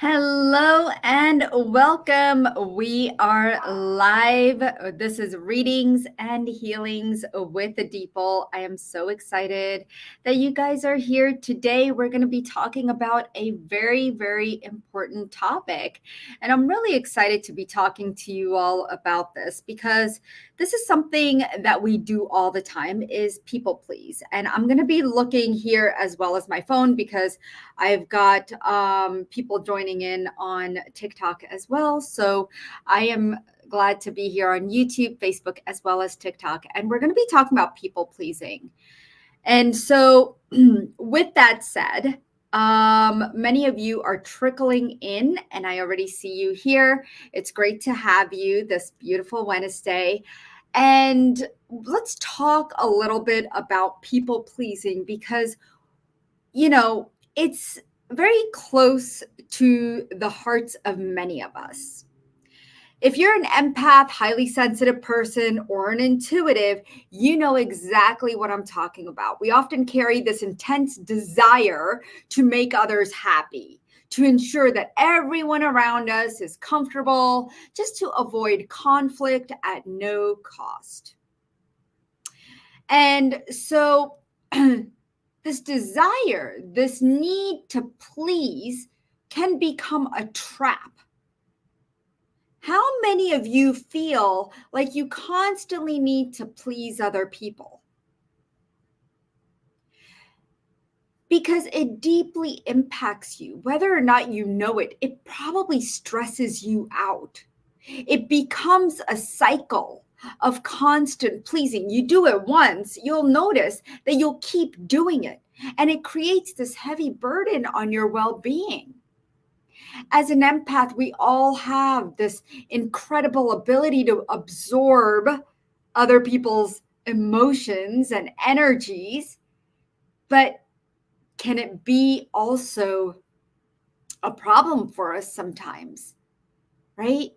Hello and welcome. We are live. This is Readings and Healings with the Deeple. I am so excited that you guys are here today. We're going to be talking about a very, very important topic. And I'm really excited to be talking to you all about this because this is something that we do all the time is people please. And I'm going to be looking here as well as my phone because I've got people joining in on TikTok as well. So I am glad to be here on YouTube, Facebook, as well as TikTok. And we're going to be talking about people pleasing. And so, with that said, many of you are trickling in, and I already see you here. It's great to have you this beautiful Wednesday. And let's talk a little bit about people pleasing because it's very close to the hearts of many of us. If you're an empath, highly sensitive person, or an intuitive, you know exactly what I'm talking about. We often carry this intense desire to make others happy, to ensure that everyone around us is comfortable, just to avoid conflict at no cost. And so, this desire, this need to please can become a trap. How many of you feel like you constantly need to please other people? Because it deeply impacts you. Whether or not you know it, it probably stresses you out. It becomes a cycle of constant pleasing. You do it once, you'll notice that you'll keep doing it. And it creates this heavy burden on your well-being. As an empath, we all have this incredible ability to absorb other people's emotions and energies, but can it be also a problem for us sometimes, right?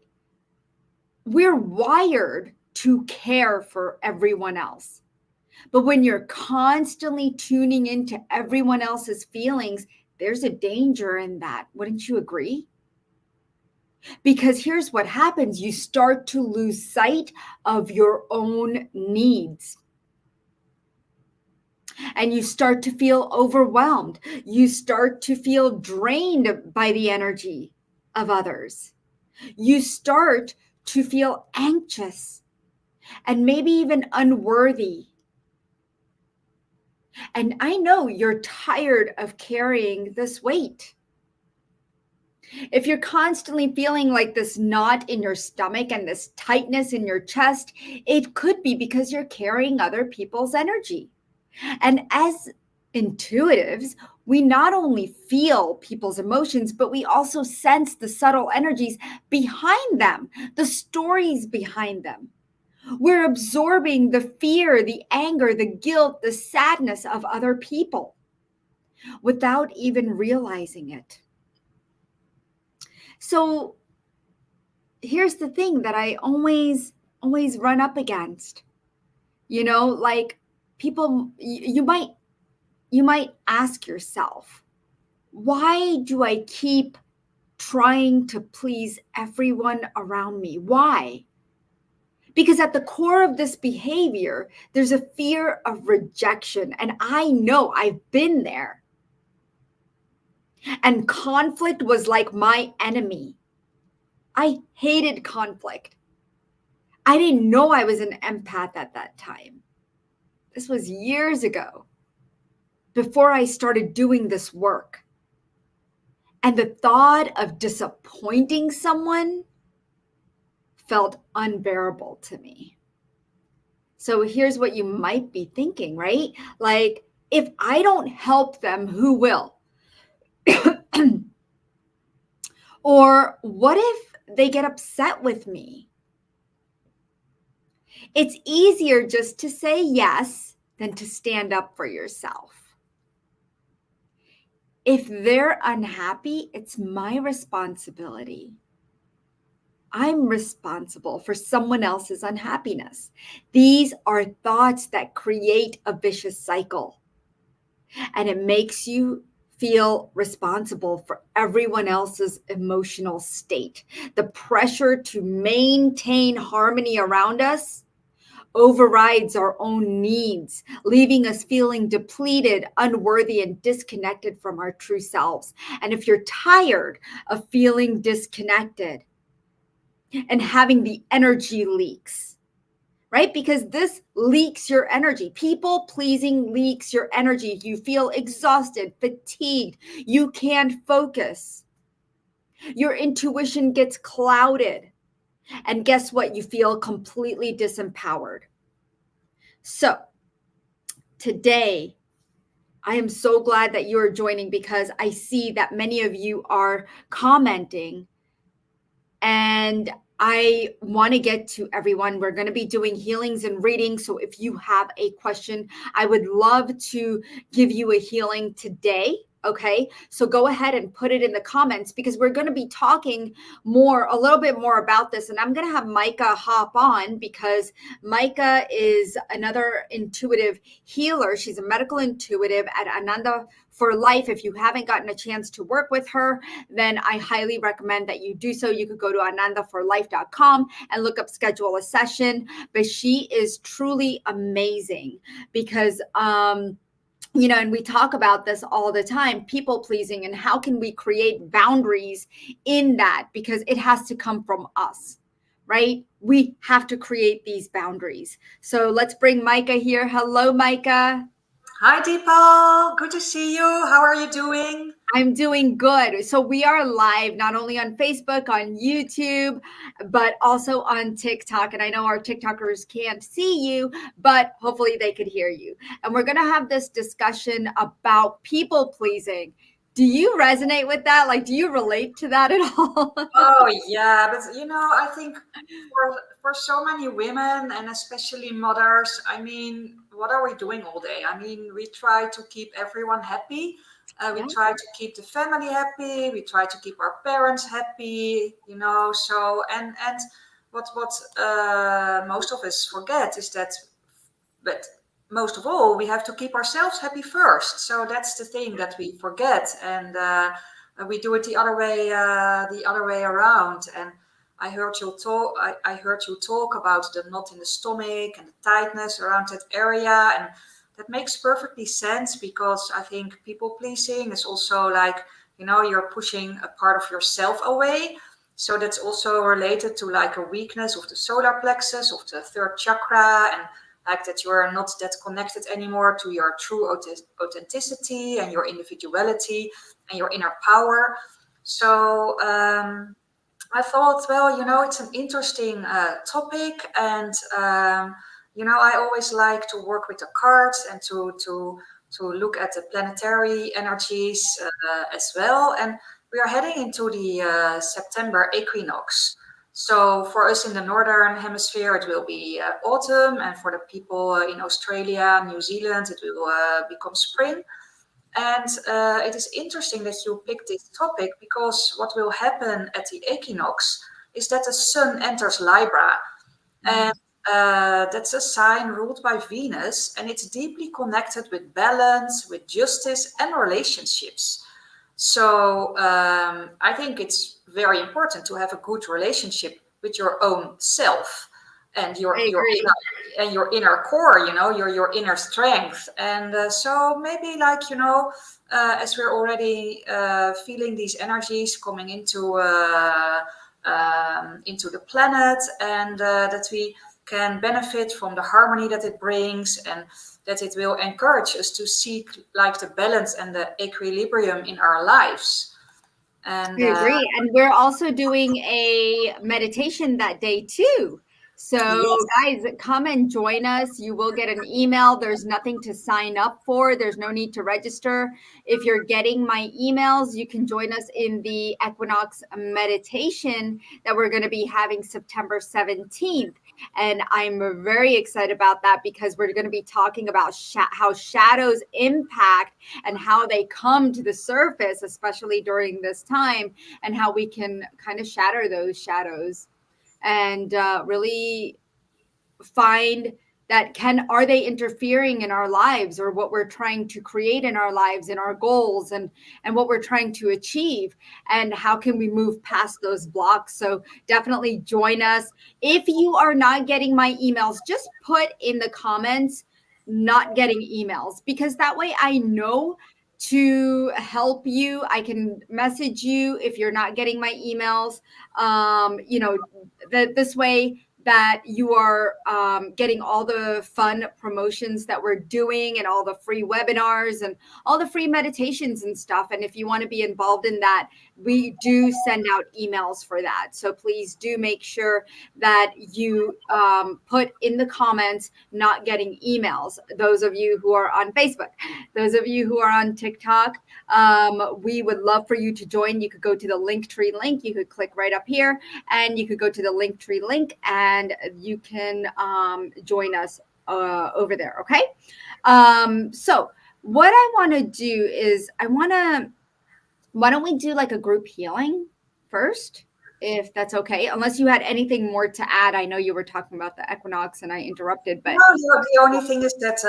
We're wired to care for everyone else. But when you're constantly tuning into everyone else's feelings, there's a danger in that. Wouldn't you agree? Because here's what happens. You start to lose sight of your own needs. And you start to feel overwhelmed. You start to feel drained by the energy of others. You start to feel anxious and maybe even unworthy. And I know you're tired of carrying this weight. If you're constantly feeling like this knot in your stomach and this tightness in your chest, it could be because you're carrying other people's energy. And as intuitives, we not only feel people's emotions, but we also sense the subtle energies behind them, the stories behind them. We're absorbing the fear, the anger, the guilt, the sadness of other people without even realizing it. So here's the thing that I always run up against. Like people, you might ask yourself, why do I keep trying to please everyone around me? Why? Because at the core of this behavior, there's a fear of rejection. And I know I've been there. And conflict was like my enemy. I hated conflict. I didn't know I was an empath at that time. This was years ago, before I started doing this work. And the thought of disappointing someone felt unbearable to me. So here's what you might be thinking, right? Like, if I don't help them, who will? Or what if they get upset with me? It's easier just to say yes than to stand up for yourself. If they're unhappy, it's my responsibility. I'm responsible for someone else's unhappiness. These are thoughts that create a vicious cycle. And it makes you feel responsible for everyone else's emotional state. The pressure to maintain harmony around us overrides our own needs, leaving us feeling depleted, unworthy, and disconnected from our true selves. And if you're tired of feeling disconnected and having the energy leaks, right? Because this leaks your energy. People pleasing leaks your energy. You feel exhausted, fatigued, you can't focus. Your intuition gets clouded. And guess what? You feel completely disempowered. So, today, I am so glad that you are joining because I see that many of you are commenting, and I want to get to everyone. We're going to be doing healings and readings. So if you have a question, I would love to give you a healing today. Okay. So go ahead and put it in the comments because we're going to be talking a little bit more about this. And I'm going to have Micah hop on because Micah is another intuitive healer. She's a medical intuitive at Ananda for Life. If you haven't gotten a chance to work with her, then I highly recommend that you do so. You could go to anandaforlife.com and look up schedule a session. But she is truly amazing because and we talk about this all the time, people pleasing, and how can we create boundaries in that, because it has to come from us, right? We have to create these boundaries. So let's bring Micah here. Hello, Micah. Hi, Deepa. Good to see you. How are you doing? I'm doing good. So we are live not only on Facebook, on YouTube, but also on TikTok. And I know our TikTokers can't see you, but hopefully they could hear you. And we're going to have this discussion about people pleasing. Do you resonate with that? Like, do you relate to that at all? Oh, yeah, but I think for so many women and especially mothers, I mean, what are we doing all day? I mean, we try to keep everyone happy. We Yeah, try to keep the family happy. We try to keep our parents happy. So and what most of us forget is that, but most of all, we have to keep ourselves happy first. So that's the thing that we forget, and we do it the other way around. And I heard you talk about the knot in the stomach and the tightness around that area, and that makes perfectly sense because I think people pleasing is also like, you're pushing a part of yourself away. So that's also related to like a weakness of the solar plexus, of the third chakra, and like that you are not that connected anymore to your true authenticity and your individuality and your inner power. So I thought, well, it's an interesting topic, and I always like to work with the cards and to look at the planetary energies as well. And we are heading into the September equinox. So for us in the northern hemisphere, it will be autumn, and for the people in Australia, New Zealand, it will become spring. And it is interesting that you picked this topic because what will happen at the equinox is that the sun enters Libra, and that's a sign ruled by Venus, and it's deeply connected with balance, with justice, and relationships. So I think it's very important to have a good relationship with your own self and I your agree. inner core, your inner strength. And so maybe like as we're already feeling these energies coming into the planet, and that we can benefit from the harmony that it brings, and that it will encourage us to seek like the balance and the equilibrium in our lives. And I agree. And we're also doing a meditation that day too. So, yes. guys, come and join us. You will get an email. There's nothing to sign up for, there's no need to register. If you're getting my emails, you can join us in the equinox meditation that we're going to be having September 17th. And I'm very excited about that because we're going to be talking about how shadows impact and how they come to the surface, especially during this time, and how we can kind of shatter those shadows and really find that can, are they interfering in our lives or what we're trying to create in our lives and our goals and what we're trying to achieve, and how can we move past those blocks? So definitely join us. If you are not getting my emails, just put in the comments not getting emails, because that way I know to help you. I can message you if you're not getting my emails. You know, this way that you are getting all the fun promotions that we're doing and all the free webinars and all the free meditations and stuff. And if you want to be involved in that, we do send out emails for that. So please do make sure that you put in the comments not getting emails. Those of you who are on Facebook, those of you who are on TikTok, we would love for you to join. You could go to the Linktree link. You could click right up here and you could go to the Linktree link and you can join us over there. Okay. So what I want to do is why don't we do like a group healing first, if that's okay? Unless you had anything more to add. I know you were talking about the equinox and I interrupted, No, but the only thing is that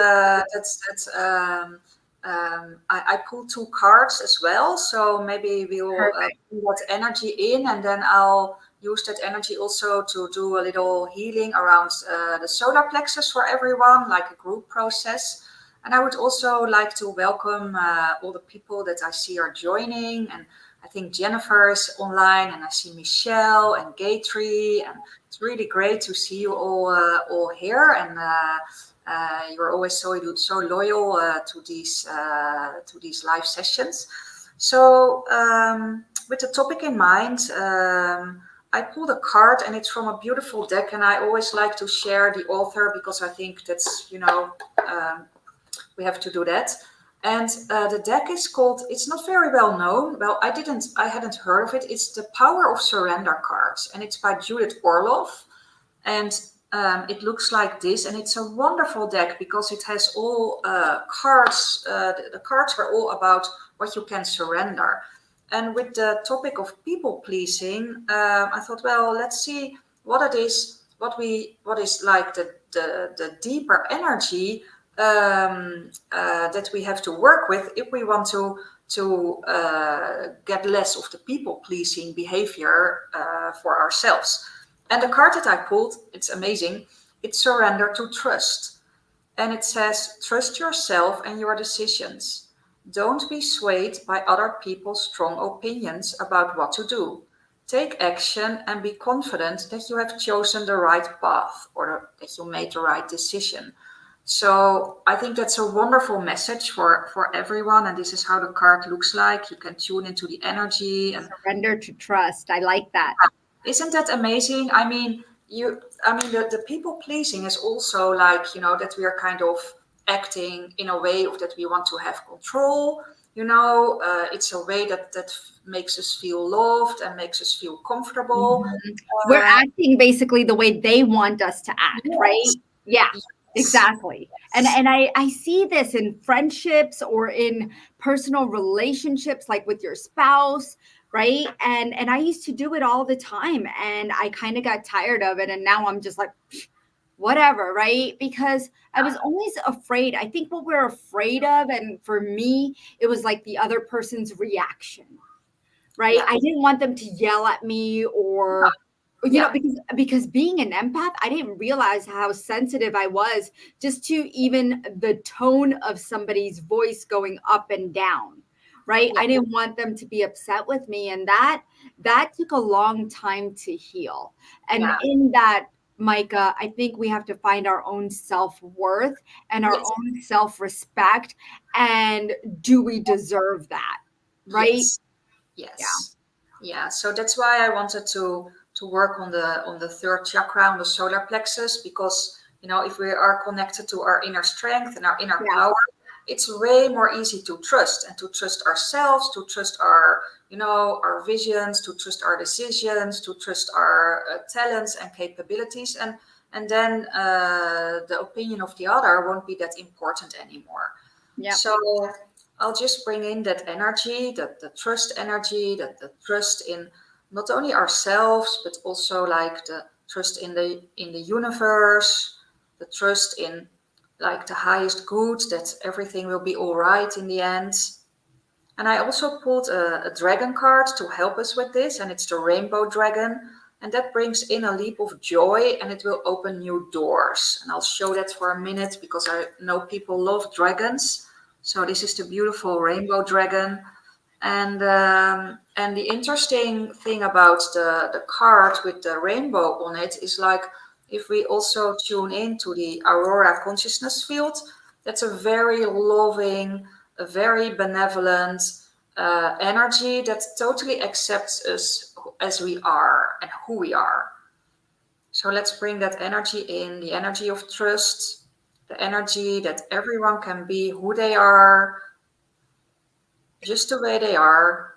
I pulled two cards as well. So maybe we'll perfect. pull that energy in, and then I'll use that energy also to do a little healing around the solar plexus for everyone, like a group process. And I would also like to welcome all the people that I see are joining. And I think Jennifer is online, and I see Michelle and Gaytree, and it's really great to see you all here. And you're always so loyal to these live sessions. So with the topic in mind, I pulled a card, and it's from a beautiful deck. And I always like to share the author because I think that's we have to do that. And the deck is called, it's not very well known. Well, I hadn't heard of it. It's the Power of Surrender cards, and it's by Judith Orloff. And it looks like this, and it's a wonderful deck because it has all cards. The cards are all about what you can surrender. And with the topic of people pleasing, I thought, well, let's see what it is, what is like the deeper energy that we have to work with if we want to get less of the people pleasing behavior for ourselves. And the card that I pulled, it's amazing. It's Surrender to Trust. And it says, trust yourself and your decisions. Don't be swayed by other people's strong opinions about what to do. Take action and be confident that you have chosen the right path, or that you made the right decision. So I think that's a wonderful message for everyone. And this is how the card looks like. You can tune into the energy. And Surrender to trust. I like that. isn't that amazing? I mean, the people pleasing is also like, that we are kind of acting in a way of that we want to have control. It's a way that makes us feel loved and makes us feel comfortable. Mhm. We're Uh, acting basically the way they want us to act, right? yes, Yeah, yes, exactly. And I see this in friendships or in personal relationships, like with your spouse, right? And I used to do it all the time, and I kind of got tired of it, and now I'm just like, whatever, right? Because I was always afraid. I think what we're afraid of, and for me, it was like the other person's reaction, right? yeah, I didn't want them to yell at me or yeah, because being an empath, I didn't realize how sensitive I was just to even the tone of somebody's voice going up and down, right? yeah, I didn't want them to be upset with me, and that took a long time to heal. And yeah, in that, Micah, I think we have to find our own self-worth and our yes, own self-respect, and do we deserve that, right? yes. Yeah. Yes. Yeah. So that's why I wanted to work on the third chakra, on the solar plexus, because if we are connected to our inner strength and our inner Yeah. power, it's way more easy to trust, and to trust ourselves, to trust our our visions, to trust our decisions, to trust our talents and capabilities, and then the opinion of the other won't be that important anymore. Yeah. So I'll just bring in that energy, the trust energy, that the trust in not only ourselves, but also like the trust in the universe, the trust in like the highest good, that everything will be all right in the end. And I also pulled a dragon card to help us with this, and it's the rainbow dragon. And that brings in a leap of joy, and it will open new doors. And I'll show that for a minute because I know people love dragons. So this is the beautiful rainbow dragon. And the interesting thing about the card with the rainbow on it is like, if we also tune into the Aurora consciousness field, that's a very loving, a very benevolent energy that totally accepts us as we are and who we are. So let's bring that energy in, the energy of trust, the energy that everyone can be who they are, just the way they are,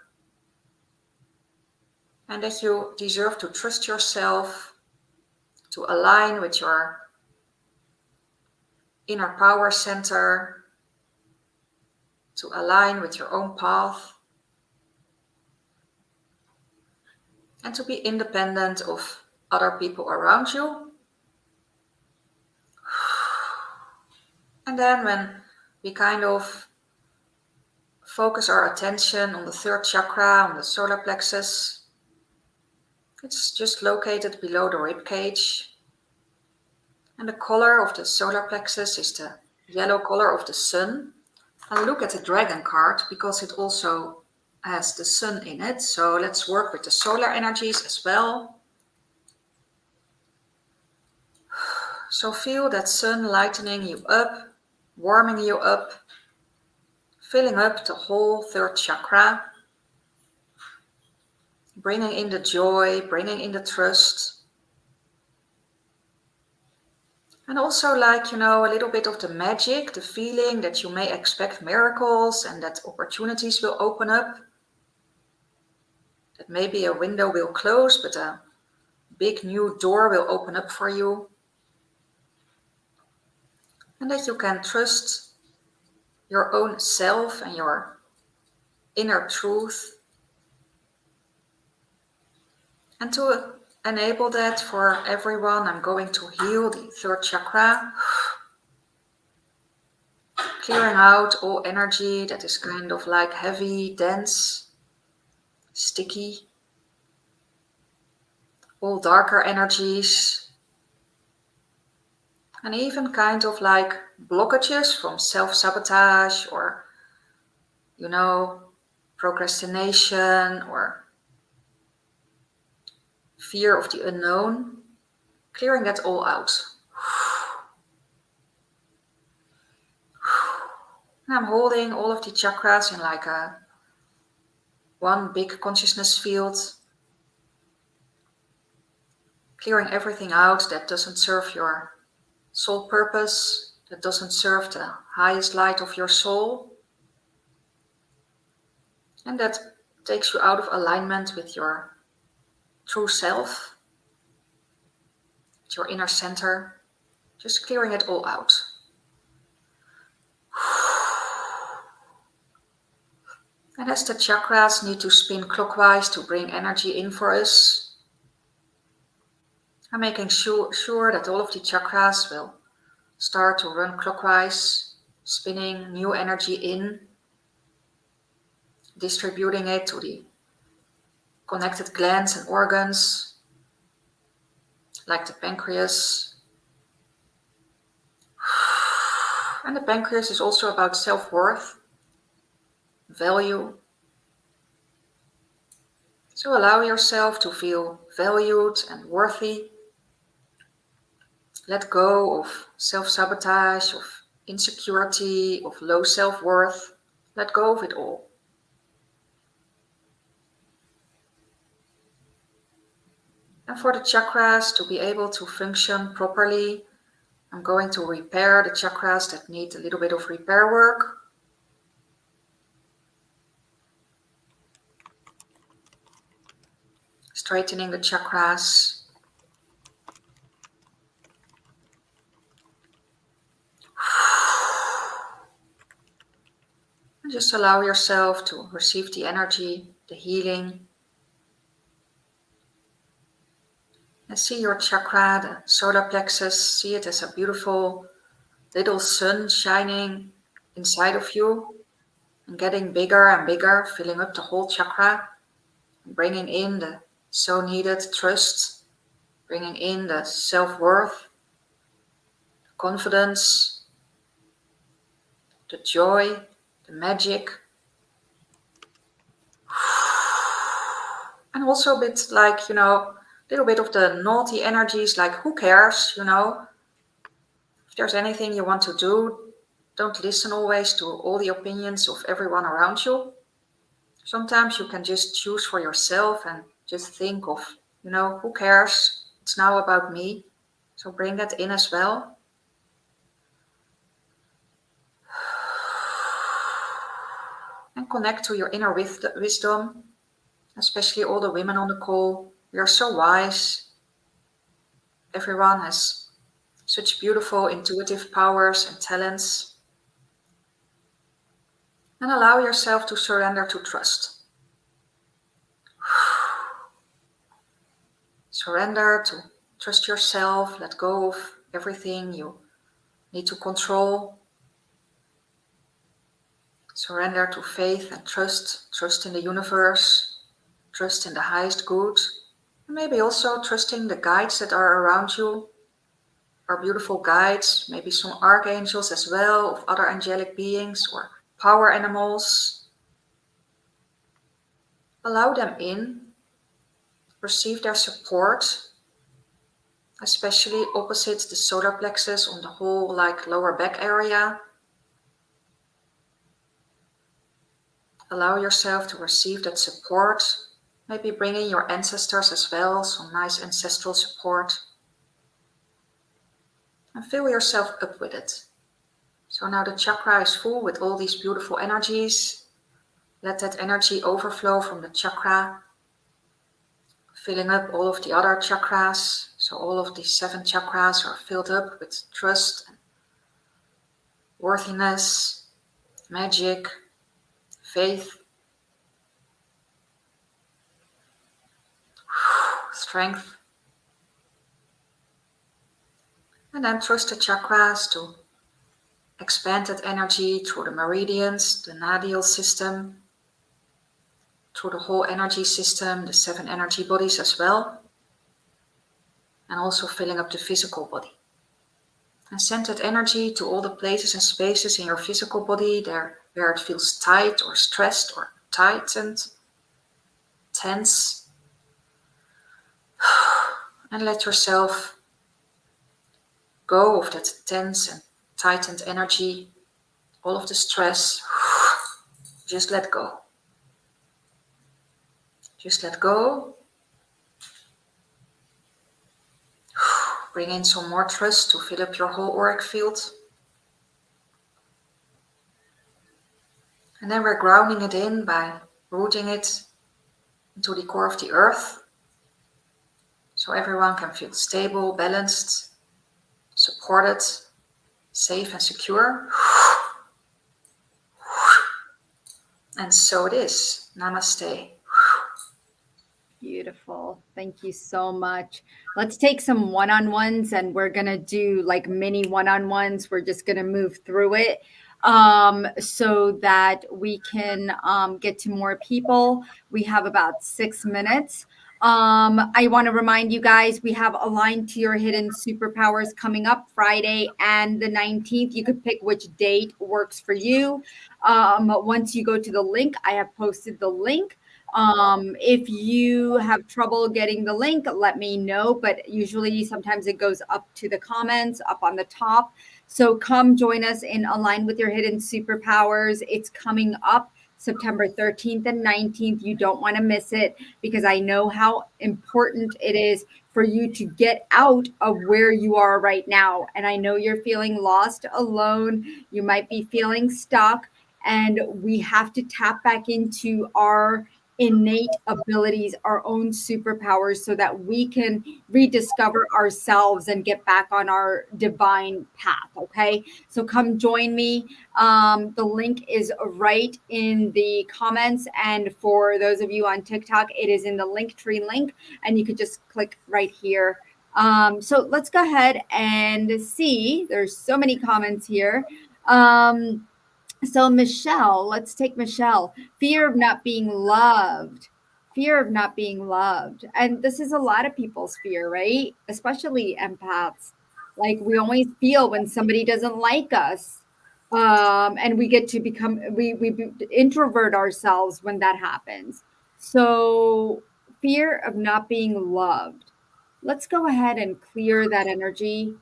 and that you deserve to trust yourself, to align with your inner power center, to align with your own path, and to be independent of other people around you. And then when we kind of focus our attention on the third chakra, on the solar plexus, it's just located below the rib cage. And the color of the solar plexus is the yellow color of the sun. And look at the dragon card because it also has the sun in it. So let's work with the solar energies as well. So feel that sun lightening you up, warming you up, filling up the whole third chakra, bringing in the joy, bringing in the trust. And also, like, a little bit of the magic, the feeling that you may expect miracles and that opportunities will open up. That maybe a window will close, but a big new door will open up for you. And that you can trust your own self and your inner truth. And to enable that for everyone, I'm going to heal the third chakra, clearing out all energy that is kind of like heavy, dense, sticky, all darker energies, and even kind of like blockages from self-sabotage or, procrastination or fear of the unknown, clearing that all out. And I'm holding all of the chakras in like one big consciousness field, clearing everything out that doesn't serve your soul purpose, that doesn't serve the highest light of your soul, and that takes you out of alignment with your true self, with your inner center, just clearing it all out. And as the chakras need to spin clockwise to bring energy in for us, I'm making sure that all of the chakras will start to run clockwise, spinning new energy in, distributing it to the connected glands and organs, like the pancreas. And the pancreas is also about self-worth, value. So allow yourself to feel valued and worthy. Let go of self-sabotage, of insecurity, of low self-worth. Let go of it all. And for the chakras to be able to function properly, I'm going to repair the chakras that need a little bit of repair work. Straightening the chakras. And just allow yourself to receive the energy, the healing. And see your chakra, the solar plexus, see it as a beautiful little sun shining inside of you and getting bigger and bigger, filling up the whole chakra, bringing in the so needed trust, bringing in the self worth, confidence, the joy, the magic, and also a bit like, a little bit of the naughty energies, like who cares. If there's anything you want to do, don't listen always to all the opinions of everyone around you. Sometimes you can just choose for yourself and just think of, who cares? It's now about me. So bring that in as well. And connect to your inner wisdom, especially all the women on the call. We are so wise. Everyone has such beautiful intuitive powers and talents. And allow yourself to surrender to trust. Surrender to trust yourself, let go of everything you need to control. Surrender to faith and trust in the universe, trust in the highest good, and maybe also trusting the guides that are around you, our beautiful guides, maybe some archangels as well, of other angelic beings or power animals. Allow them in, receive their support, especially opposite the solar plexus on the whole like lower back area. Allow yourself to receive that support. Maybe bring in your ancestors as well, some nice ancestral support. And fill yourself up with it. So now the chakra is full with all these beautiful energies. Let that energy overflow from the chakra, filling up all of the other chakras. So all of these 7 chakras are filled up with trust, worthiness, magic, faith, strength. And then trust the chakras to expand that energy through the meridians, the nadial system, through the whole energy system, the 7 energy bodies as well, and also filling up the physical body. And send that energy to all the places and spaces in your physical body there where it feels tight or stressed or tightened, tense. And let yourself go of that tense and tightened energy, all of the stress. Just let go. Just let go. Bring in some more trust to fill up your whole auric field. And then we're grounding it in by rooting it into the core of the earth. So everyone can feel stable, balanced, supported, safe and secure. And so it is. Namaste. Beautiful. Thank you so much. Let's take some one-on-ones and we're going to do like mini one-on-ones. We're just going to move through it so that we can get to more people. We have about 6 minutes. I want to remind you guys, we have Aligned to Your Hidden Superpowers coming up Friday and the 19th. You could pick which date works for you. Once you go to the link, I have posted the link. If you have trouble getting the link, let me know. But usually, sometimes it goes up to the comments up on the top. So come join us in Align with Your Hidden Superpowers. It's coming up September 13th and 19th. You don't want to miss it because I know how important it is for you to get out of where you are right now. And I know you're feeling lost, alone. You might be feeling stuck. And we have to tap back into our innate abilities, our own superpowers, so that we can rediscover ourselves and get back on our divine path. Okay. So come join me. The link is right in the comments. And for those of you on TikTok, it is in the Linktree link, and you could just click right here. So let's go ahead and see. There's so many comments here. So Michelle, let's take Michelle. Fear of not being loved. Fear of not being loved. And this is a lot of people's fear, right? Especially empaths. Like we always feel when somebody doesn't like us. And we get to become introvert ourselves when that happens. So fear of not being loved. Let's go ahead and clear that energy.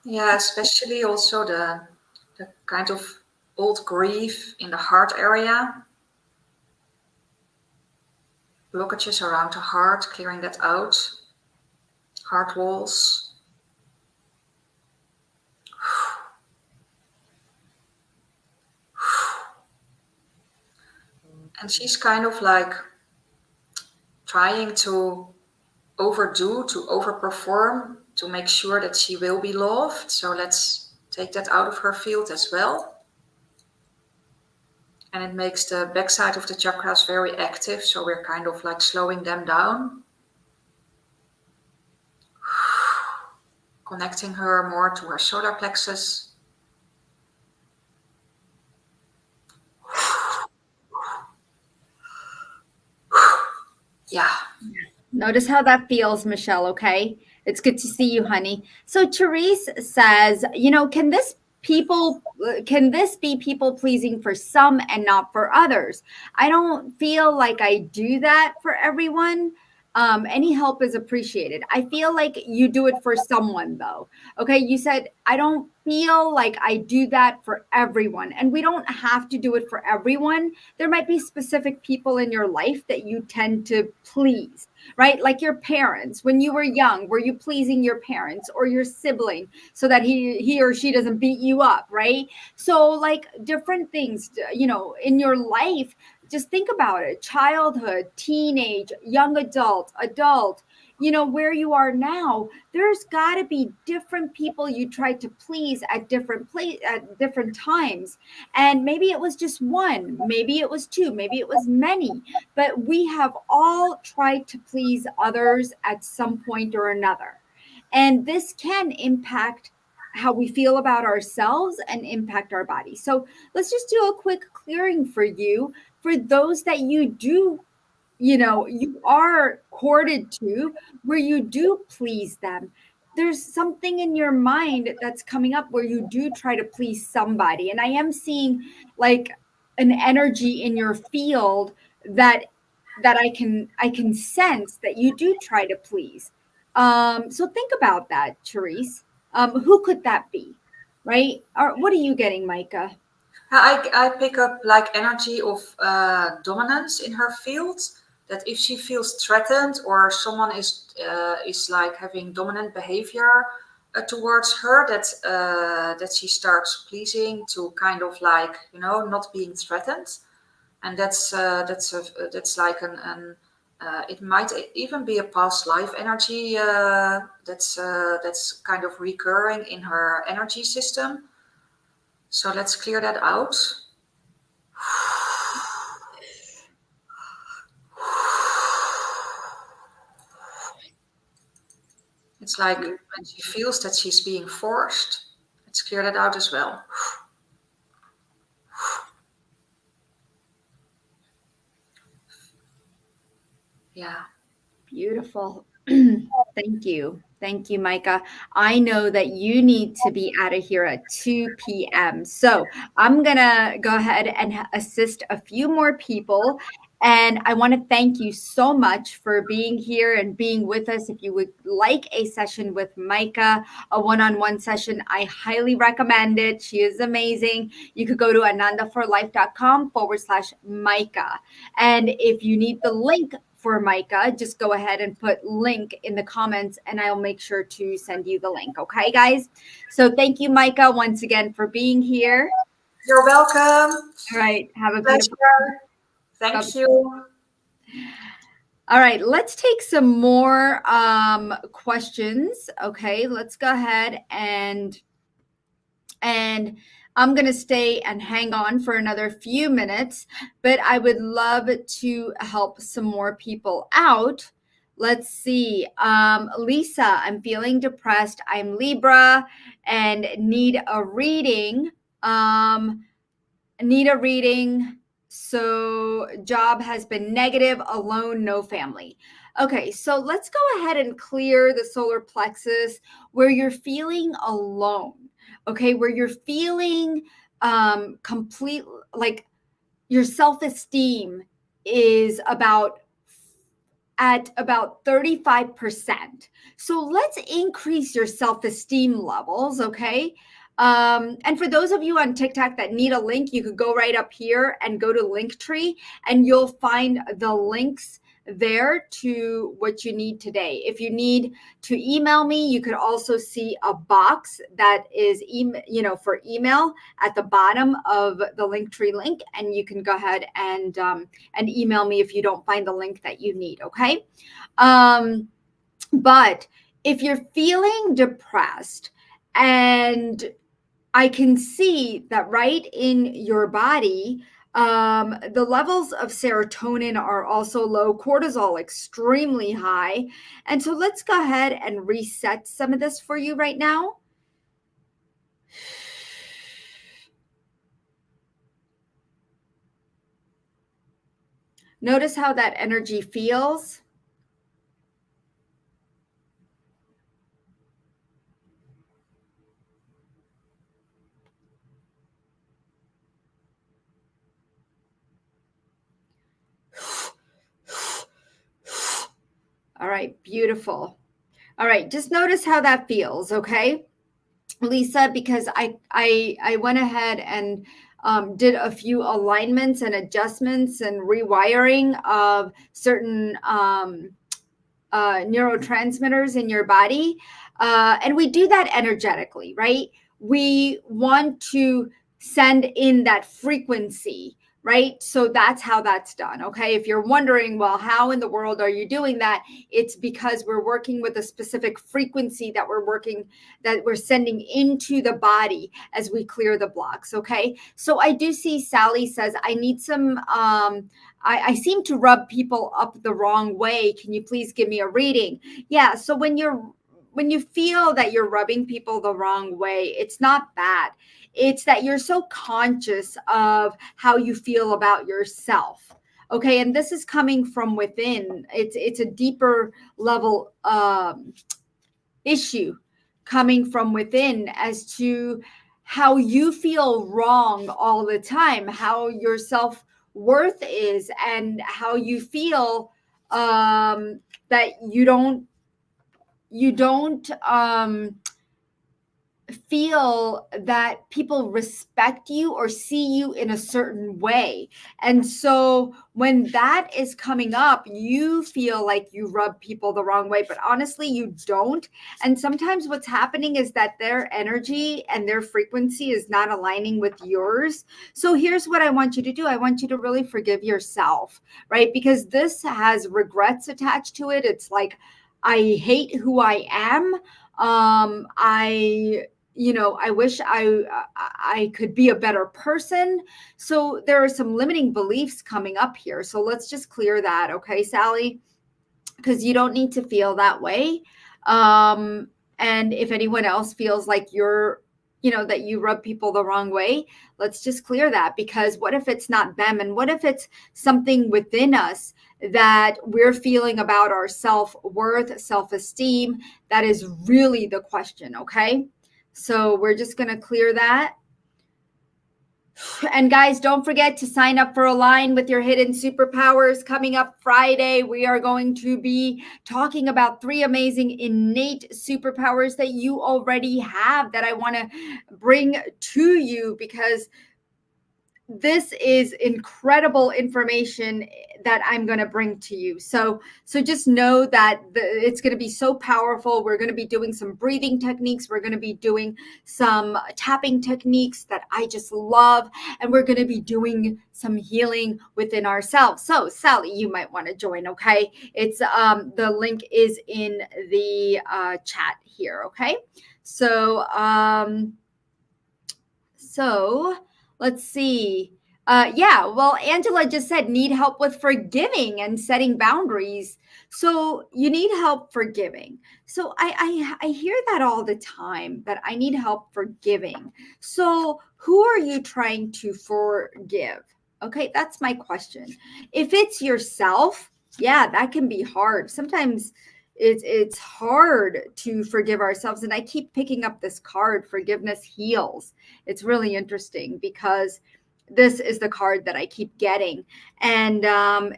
Yeah, especially also the kind of old grief in the heart area, blockages around the heart, clearing that out, heart walls. And she's kind of like trying to overdo, to overperform, to make sure that she will be loved. So let's take that out of her field as well. And it makes the backside of the chakras very active. So we're kind of like slowing them down, connecting her more to her solar plexus. Yeah. Notice how that feels, Michelle, okay? It's good to see you, honey. So Therese says, can this be people pleasing for some and not for others? I don't feel like I do that for everyone. Any help is appreciated. I feel like you do it for someone though. Okay, you said I don't feel like I do that for everyone, and we don't have to do it for everyone. There might be specific people in your life that you tend to please, right? Like your parents. When you were young, were you pleasing your parents or your sibling so that he or she doesn't beat you up, right? So like different things, in your life. Just think about it: childhood, teenage, young adult, where you are now. There's got to be different people you tried to please at different times. And maybe it was just one, maybe it was two, maybe it was many, but we have all tried to please others at some point or another. And this can impact how we feel about ourselves and impact our body. So let's just do a quick clearing for you, for those that you are courted to, where you do please them. There's something in your mind that's coming up where you do try to please somebody. And I am seeing like an energy in your field that I can sense that you do try to please. So think about that, Therese. Who could that be? Right? Or what are you getting, Micah? I pick up like energy of dominance in her field. That if she feels threatened or someone is like having dominant behavior towards her, that she starts pleasing to kind of like not being threatened, and that's like an it might even be a past life energy that's kind of recurring in her energy system. So let's clear that out. It's like when she feels that she's being forced, let's clear that out as well. Yeah. Beautiful. Thank you. Thank you, Micah. I know that you need to be out of here at 2 p.m. So I'm going to go ahead and assist a few more people. And I want to thank you so much for being here and being with us. If you would like a session with Micah, a one-on-one session, I highly recommend it. She is amazing. You could go to anandaforlife.com/Micah. And if you need the link for Micah, just go ahead and put link in the comments and I'll make sure to send you the link. Okay, guys? So thank you, Micah, once again for being here. You're welcome. All right. Have a beautiful Pleasure. Thank you. All right, let's take some more questions. Okay, let's go ahead and I'm going to stay and hang on for another few minutes, but I would love to help some more people out. Let's see. Lisa, I'm feeling depressed. I'm Libra and need a reading. Need a reading. So job has been negative, alone, no family. Okay, so let's go ahead and clear the solar plexus where you're feeling alone. Okay, where you're feeling complete, like your self-esteem is at about 35%. So let's increase your self-esteem levels, okay? And for those of you on TikTok that need a link, you could go right up here and go to Linktree, and you'll find the links there to what you need today. If you need to email me, you could also see a box that is for email at the bottom of the Linktree link, and you can go ahead and email me if you don't find the link that you need. Okay, but if you're feeling depressed, and I can see that right in your body, the levels of serotonin are also low, cortisol extremely high. And so let's go ahead and reset some of this for you right now. Notice how that energy feels. All right, beautiful. All right, just notice how that feels, okay, Lisa, because I went ahead and did a few alignments and adjustments and rewiring of certain neurotransmitters in your body. And we do that energetically, right? We want to send in that frequency, right? So that's how that's done. Okay. If you're wondering, well, how in the world are you doing that? It's because we're working with a specific frequency that we're sending into the body as we clear the blocks. Okay. So I do see Sally says, I need some, I seem to rub people up the wrong way. Can you please give me a reading? Yeah. So when you feel that you're rubbing people the wrong way, it's not bad. It's that you're so conscious of how you feel about yourself. Okay. And this is coming from within. It's a deeper level issue coming from within as to how you feel wrong all the time, how your self worth is, and how you feel that you don't feel that people respect you or see you in a certain way. And so when that is coming up, you feel like you rub people the wrong way, but honestly, you don't. And sometimes what's happening is that their energy and their frequency is not aligning with yours. So here's what I want you to do. I want you to really forgive yourself, right? Because this has regrets attached to it. It's like, I hate who I am. I wish I could be a better person. So there are some limiting beliefs coming up here. So let's just clear that, okay, Sally? Because you don't need to feel that way. And if anyone else feels like that you rub people the wrong way, let's just clear that, because what if it's not them? And what if it's something within us that we're feeling about our self-worth, self-esteem? That is really the question, okay? So we're just going to clear that. And guys, don't forget to sign up for Align with Your Hidden Superpowers. Coming up Friday, we are going to be talking about 3 amazing innate superpowers that you already have that I want to bring to you, because this is incredible information that I'm going to bring to you. So just know that it's going to be so powerful. We're going to be doing some breathing techniques. We're going to be doing some tapping techniques that I just love. And we're going to be doing some healing within ourselves. So Sally, you might want to join. Okay. It's the link is in the chat here. Okay. So, so let's see. Yeah, well, Angela just said need help with forgiving and setting boundaries. So you need help forgiving. So I hear that all the time, that I need help forgiving. So who are you trying to forgive? Okay, that's my question. If it's yourself, yeah, that can be hard. Sometimes it's hard to forgive ourselves. And I keep picking up this card, forgiveness heals. It's really interesting because this is the card that I keep getting. And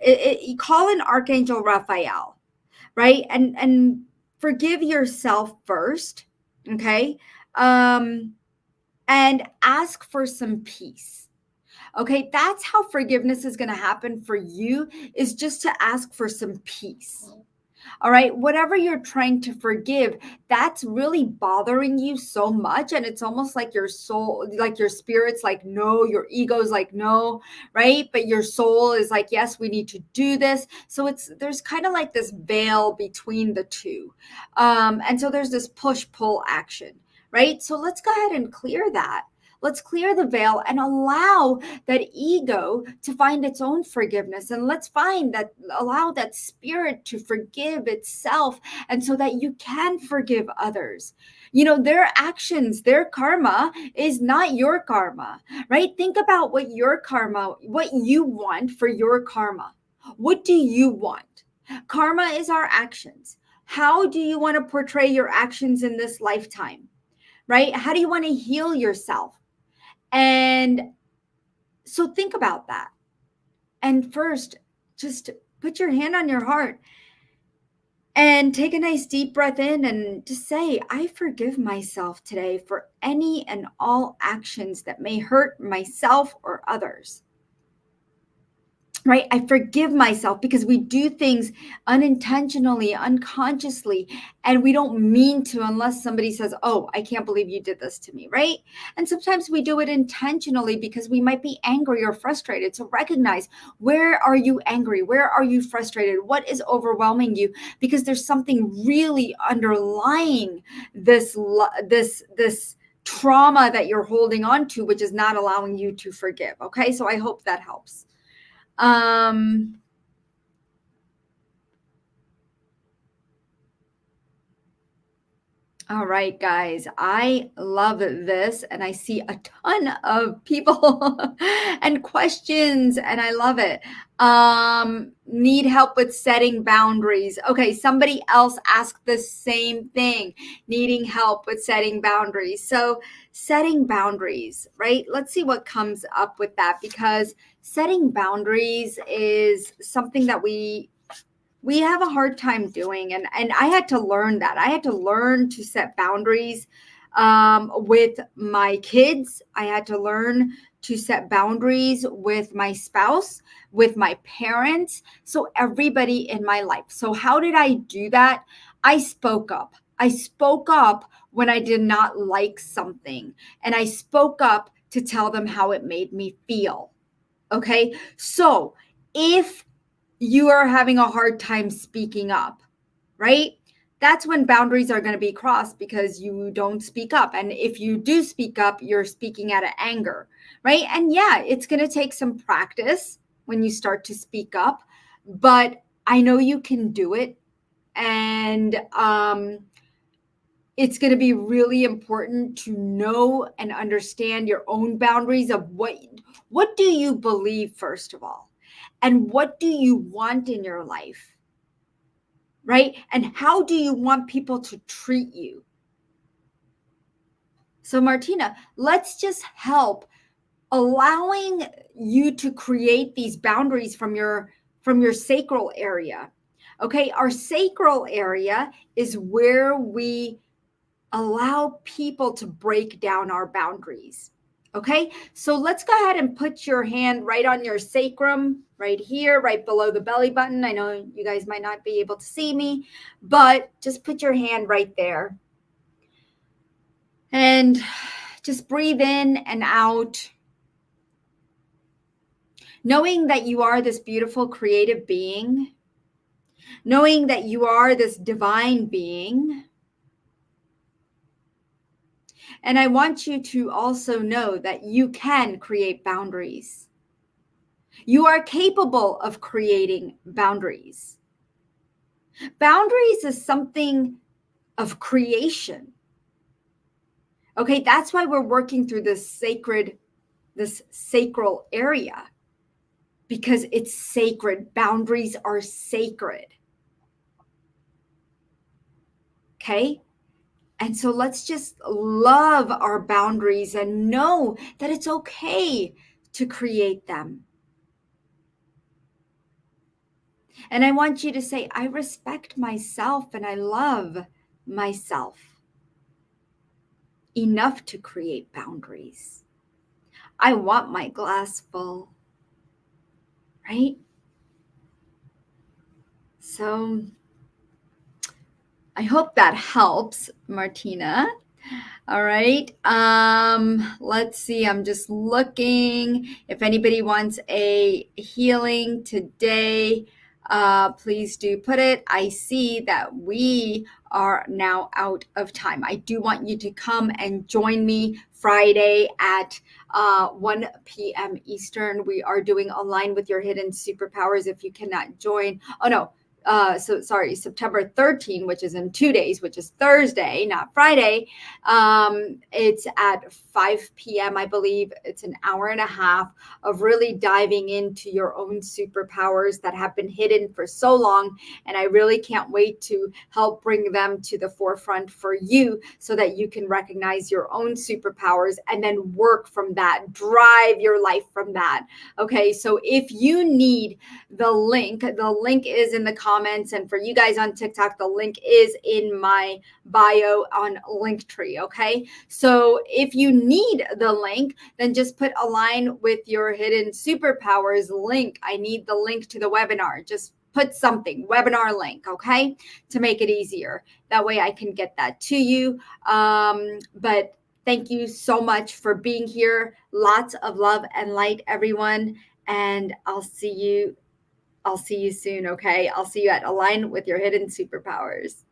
you call in Archangel Raphael, right? And forgive yourself first, okay? And ask for some peace. Okay, that's how forgiveness is going to happen for you, is just to ask for some peace. All right. Whatever you're trying to forgive, that's really bothering you so much. And it's almost like your soul, like your spirit's like, no, your ego's like, no, right? But your soul is like, yes, we need to do this. So there's kind of like this veil between the two. And so there's this push pull action, right? So let's go ahead and clear that. Let's clear the veil and allow that ego to find its own forgiveness. And let's allow that spirit to forgive itself. And so that you can forgive others. You know, their actions, their karma is not your karma, right? Think about what you want for your karma. What do you want? Karma is our actions. How do you want to portray your actions in this lifetime, right? How do you want to heal yourself? And so think about that. And first, just put your hand on your heart and take a nice deep breath in and just say, I forgive myself today for any and all actions that may hurt myself or others. Right? I forgive myself, because we do things unintentionally, unconsciously, and we don't mean to, unless somebody says, oh, I can't believe you did this to me, right? And sometimes we do it intentionally because we might be angry or frustrated. So recognize, where are you angry? Where are you frustrated? What is overwhelming you? Because there's something really underlying this trauma that you're holding on to, which is not allowing you to forgive. Okay, so I hope that helps. All right, guys, I love this, and I see a ton of people and questions, and I love it. Need help with setting boundaries. Okay, somebody else asked the same thing, needing help with setting boundaries. So setting boundaries, right? Let's see what comes up with that, because setting boundaries is something that we have a hard time doing. And I had to learn that. I had to learn to set boundaries with my kids. I had to learn to set boundaries with my spouse, with my parents, so everybody in my life. So how did I do that? I spoke up. I spoke up when I did not like something, and I spoke up to tell them how it made me feel. Okay. So if you are having a hard time speaking up, right? That's when boundaries are going to be crossed, because you don't speak up. And if you do speak up, you're speaking out of anger, right? And yeah, it's going to take some practice when you start to speak up, but I know you can do it. And it's going to be really important to know and understand your own boundaries of what do you believe, first of all, and what do you want in your life, right? And how do you want people to treat you? So Martina, let's just help allowing you to create these boundaries from your sacral area. Okay, our sacral area is where we allow people to break down our boundaries. Okay, so let's go ahead and put your hand right on your sacrum, right here, right below the belly button. I know you guys might not be able to see me, but just put your hand right there. And just breathe in and out, knowing that you are this beautiful creative being, knowing that you are this divine being. And I want you to also know that you can create boundaries. You are capable of creating boundaries. Boundaries is something of creation. Okay, that's why we're working through this sacral area, because it's sacred. Boundaries are sacred. Okay? And so let's just love our boundaries and know that it's okay to create them. And I want you to say, I respect myself and I love myself enough to create boundaries. I want my glass full, right? So I hope that helps, Martina. All right. Let's see. I'm just looking. If anybody wants a healing today, please do put it. I see that we are now out of time. I do want you to come and join me Friday at 1 p.m. Eastern. We are doing Align with Your Hidden Superpowers. If you cannot join, oh no, September 13, which is in 2 days, which is Thursday, not Friday. It's at 5 p.m., I believe. It's an hour and a half of really diving into your own superpowers that have been hidden for so long. And I really can't wait to help bring them to the forefront for you so that you can recognize your own superpowers and then work from that, drive your life from that. Okay, so if you need the link is in the comments, and for you guys on TikTok, the link is in my bio on Linktree. Okay, so if you need the link, then just put Align with Your Hidden Superpowers link. I need the link to the webinar. Just put something, webinar link, okay, to make it easier. That way I can get that to you. But thank you so much for being here. Lots of love and light, everyone, and I'll see you soon, okay? I'll see you at Align with Your Hidden Superpowers.